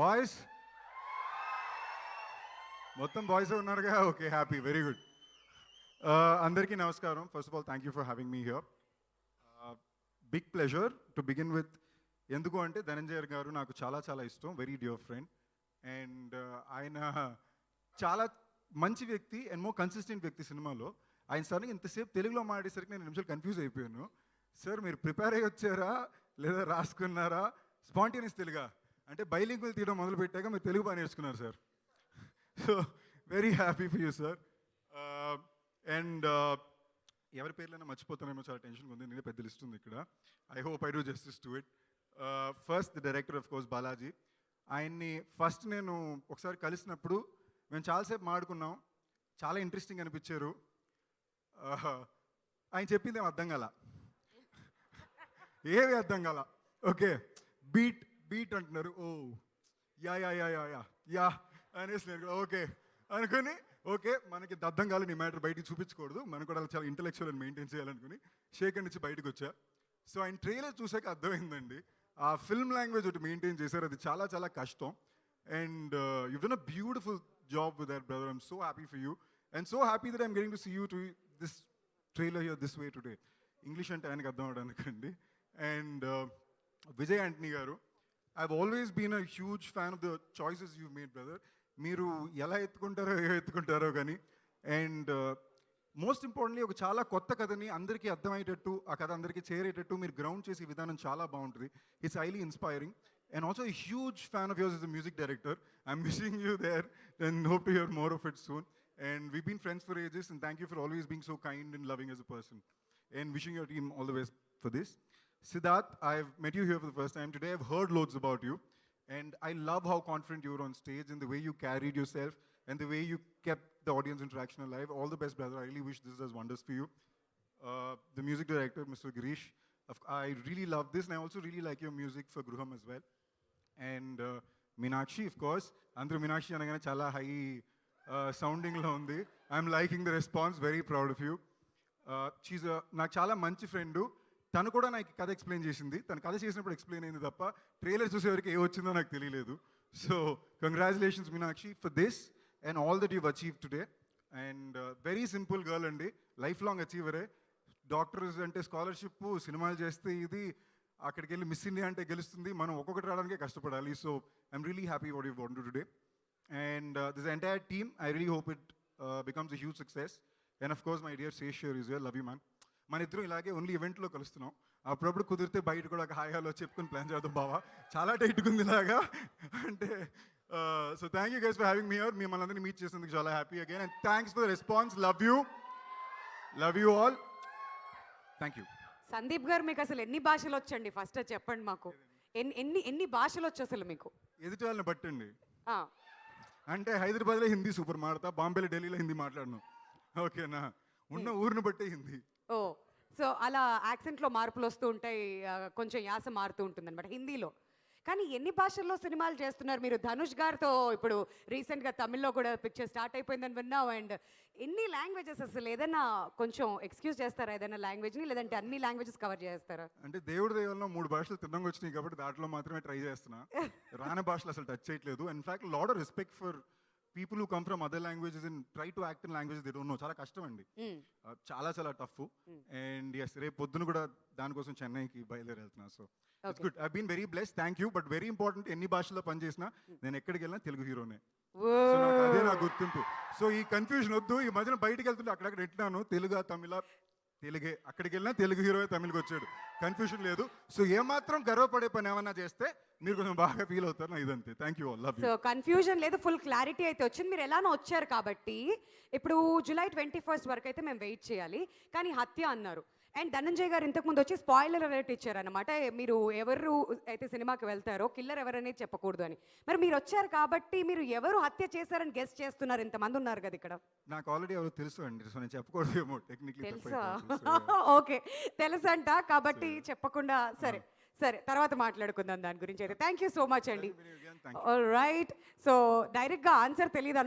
Boys మొత్తం boys ఉన్నారుగా okay happy very good అందరికీ నమస్కారం first of all thank you for having me here big pleasure to begin with ఎందుకు అంటే ధనంజయ్ గారు నాకు చాలా చాలా ఇష్టం వెరీ డియర్ ఫ్రెండ్ అండ్ ఆయన చాలా మంచి వ్యక్తి అండ్ మోర్ కన్సిస్టెంట్ వ్యక్తి సినిమాలో ఆయన సడన్గా ఇంతసేపు తెలుగులో మాట్లాడేసరికి నేను నిమిషాలు కన్ఫ్యూజ్ అయిపోయాను సార్ మీరు ప్రిపేర్ అయ్యి వచ్చారా లేదా రాసుకున్నారా స్పాంటేనియస్ తెలుగా అంటే బైలింగ్వల్ తీయడం మొదలు పెట్టాక మీరు తెలుగు బాగా నేర్చుకున్నారు sir so very happy for you sir and ఎవరి పేర్లైనా మర్చిపోతానేమో చాలా టెన్షన్గా ఉంది నేనే పెద్ద లిస్ట్ ఉంది ఇక్కడ I hope I do justice to it first the director of course Balaji ఆయన్ని ఫస్ట్ నేను ఒకసారి కలిసినప్పుడు మేము చాలాసేపు మాడుకున్నాం చాలా ఇంట్రెస్టింగ్ అనిపించారు ఆయన చెప్పింది ఏం అర్థం కాల ఏమి అర్థం కాల ఓకే బీట్ బీట్ అంటున్నారు oh yeah yeah yeah yeah yeah yeah అనేసి నేను ఓకే అనుకుని ఓకే మనకి అర్థం కాదు నీ మ్యాటర్ బయటికి చూపించకూడదు మనకు కూడా చాలా ఇంటెలెక్చువల్ అని మెయింటైన్ చేయాలనుకుని షేక్ నుంచి బయటకు వచ్చా సో ఆయన ట్రైలర్ చూసాక అర్థమైందండి ఆ ఫిల్మ్ లాంగ్వేజ్ ఒకటి మెయింటైన్ చేశారు అది చాలా చాలా కష్టం and you done a beautiful job with that brother I'm so happy for you and so happy that I'm getting to see you to this trailer here this way today English అంటే ఆయనకు అర్థం అవడానికండి and Vijay Antony garu I've always been a huge fan of the choices you made brother మీరు ఎలా ఎత్తుకుంటారో కానీ and most importantly ఒక చాలా కొత్త కథని అందరికీ అర్థమయ్యేటట్టు ఆ కథ అందరికీ చేరేటట్టు మీరు గ్రౌండ్ చేసే విధానం చాలా బాగుంటుంది it's highly inspiring and also a huge fan of yours as a music director. I'm wishing you there and hope to hear more of it soon. And we've been friends for ages and thank you for always being so kind and loving as a person. And wishing your team all the best for this. Siddharth, I've met you here for the first time today. I've heard loads about you. And I love how confident you were on stage and the way you carried yourself and the way you kept the audience interaction alive. All the best, brother. I really wish this does wonders for you. The music director, Mr. Girish, I really love this and I also really like your music for Gruham as well. And Meenakshi, of course. Andhra Meenakshi anagane chala high sounding lo undi. I'm liking the response. Very proud of you. She's నాకు చాలా మంచి friend తను కూడా నాకు కథ explain చేసింది తను కథ చేసినప్పుడు ఎక్స్ప్లెయిన్ అయింది తప్ప ట్రైలర్ చూసేవరకు ఏ వచ్చిందో నాకు తెలియలేదు so congratulations Meenakshi for this and all that you've achieve today and very simple girl అండి లైఫ్ లాంగ్ అచీవరే డాక్టర్స్ అంటే స్కాలర్షిప్ సినిమాలు చేస్తే ఇది అక్కడికి వెళ్ళి మిస్ ఇండియా అంటే గెలుస్తుంది మనం ఒక్కొక్కటి రావడానికే కష్టపడాలి so I'm really happy what you want today and this entire team I really hope it becomes a huge success and of course my dear శేషర్ ఈజ్ లవ్ యూ మ్యాన్ మన ఇద్దరం ఇలాగే ఓన్లీ ఈవెంట్లో కలుస్తున్నాం అప్పుడప్పుడు కుదిరితే బయట కూడా ఒక హాయ్ హలో చెప్పుకుని ప్లాన్ చేద్దాం బావా చాలా టైట్గా ఉంది ఇలాగా అంటే so thank you guys for having me here మిమ్మల్ని అందరినీ మీట్ చేసినందుకు చాలా happy again and thanks for the response love you all thank you Sandeep గారు మీకు అసలు ఎన్ని భాషలు వచ్చండి ఫస్ట్ చెప్పండి మాకు ఎన్ని భాషలు వచ్చు అసలు మీకు ఎదుటి వాళ్ళని బట్టండి అంటే హైదరాబాద్లో హిందీ సూపర్ మాడతా బాంబేలో ఢిల్లీలో హిందీ మాట్లాడను ఓకేనా ఉన్న ఊరిని బట్టే హిందీ ఓ సో అలా యాక్సెంట్లో మార్పులు వస్తూ ఉంటాయి కొంచెం యాస మారుతూ ఉంటుంది అనమాట హిందీలో కానీ ఎన్ని భాషల్లో సినిమాలు చేస్తున్నారు మీరు ధనుష్ గారితో ఇప్పుడు రీసెంట్గా తమిళ్లో కూడా పిక్చర్ స్టార్ట్ అయిపోయిందని విన్నాం అండ్ ఎన్ని లాంగ్వేజెస్ అసలు ఏదైనా కొంచెం ఎక్స్క్యూజ్ చేస్తారా ఏదైనా లాంగ్వేజ్ని లేదంటే అన్ని లాంగ్వేజెస్ కవర్ చేస్తారా అంటే దేవుడి దేవుల్లో 3 భాషలు తిన్నంగా వచ్చినాయి కాబట్టి దాంట్లో మాత్రమే ట్రై చేస్తున్నా రాని భాషలు అసలు టచ్ చేయట్లేదు in fact lot of respect for people who come from other languages and try to act in languages they don't know చాలా కష్టం అండి చాలా చాలా టఫ్ అండ్ ఎస్ రేపు పొద్దున కూడా దానికోసం చెన్నైకి బయలుదేరి వెళ్తున్నా so it's good I been very bless thank you but very important ఎన్ని భాషల్లో పనిచేసినా నేను ఎక్కడికి వెళ్ళినా తెలుగు హీరోనే సో నాకు అదే నా గుర్తింపు సో ఈ కన్ఫ్యూజన్ వద్దు ఈ మధ్యన బయటికి వెళ్తుంటే అక్కడక్కడ ఎట్టినాను తెలుగు తమిళ తెలుగే అక్కడికి వెళ్ళినా తెలుగు హీరోయే తమిళకి వచ్చాడు కన్ఫ్యూజన్ లేదు సో ఏమాత్రం గర్వపడే పని ఏమన్నా చేస్తే మీరు కొంచెం బాగా ఫీల్ అవుతారు ఇదంతే thank you all love you so confusion లేదు ఫుల్ క్లారిటీ అయితే వచ్చింది మీరు ఎలానో వచ్చారు కాబట్టి ఇప్పుడు జూలై 21 వరకు అయితే మేము వెయిట్ చేయాలి కానీ హత్య అన్నారు అండ్ ధనంజయ్ గారు ఇంతకుముందు వచ్చి స్పాయిలర్ అలర్ట్ ఇచ్చారనమాట మీరు ఎవరు అయితే సినిమాకి వెళ్తారో కిల్లర్ ఎవరనేది చెప్పకూడదు అని మరి మీరు వచ్చారు కాబట్టి మీరు ఎవరు హత్య చేశారని గెస్ట్ చేస్తున్నారు ఇంతమంది ఉన్నారు కదా ఇక్కడ నాకు ఆల్రెడీ ఎవరు తెలుసు అండి సో నేను చెప్పకూడదేమో టెక్నికలీ తెలుసా ఓకే తెలుసంట కాబట్టి చెప్పకుండా సరే సరే తర్వాత మాట్లాడుకుందాం దాని గురించి అయితే థ్యాంక్ యూ సో మచ్ అండి రైట్ సో డైరెక్ట్గా ఆన్సర్ తెలియదు